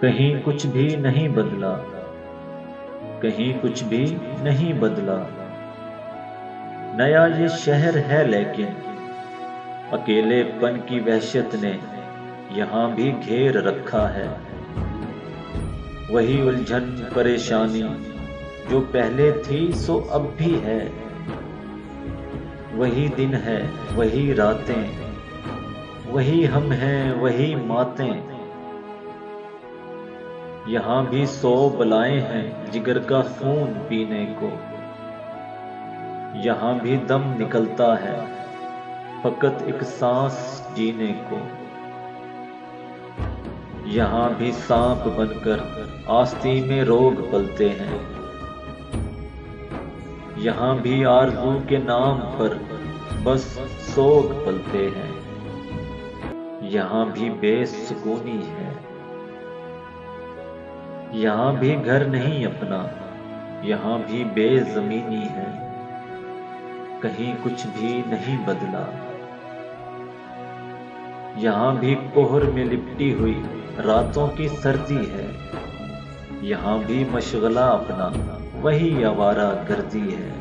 कहीं कुछ भी नहीं बदला, कहीं कुछ भी नहीं बदला। नया ये शहर है लेकिन अकेलेपन की वहशत ने यहाँ भी घेर रखा है। वही उलझन परेशानी जो पहले थी सो अब भी है। वही दिन है, वही रातें, वही हम हैं, वही मातें। यहाँ भी 100 बलाएं हैं जिगर का खून पीने को। यहाँ भी दम निकलता है फकत एक सांस जीने को। यहाँ भी सांप बनकर आस्ती में रोग पलते हैं। यहाँ भी आरज़ू के नाम पर बस सोग पलते हैं। यहाँ भी बेसुकूनी है। यहाँ भी घर नहीं अपना, यहाँ भी बेज़मीनी है। कहीं कुछ भी नहीं बदला। यहाँ भी कोहर में लिपटी हुई रातों की सर्दी है। यहाँ भी मशगला अपना वही आवारा गर्दी है।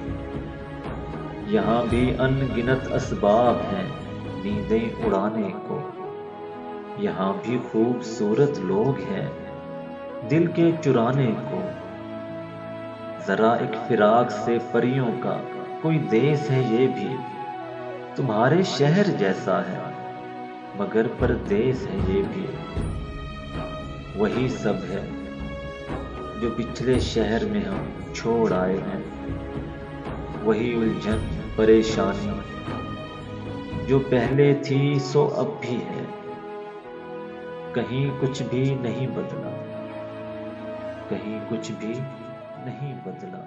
यहाँ भी अनगिनत असबाब हैं नींदें उड़ाने को। यहाँ भी खूबसूरत लोग हैं दिल के चुराने को। जरा एक फिराक से परियों का कोई देश है ये भी। तुम्हारे शहर जैसा है मगर परदेस है ये भी। वही सब है जो पिछले शहर में हम छोड़ आए हैं। वही उलझन परेशानी जो पहले थी सो अब भी है। कहीं कुछ भी नहीं बदला, कहीं कुछ भी नहीं बदला।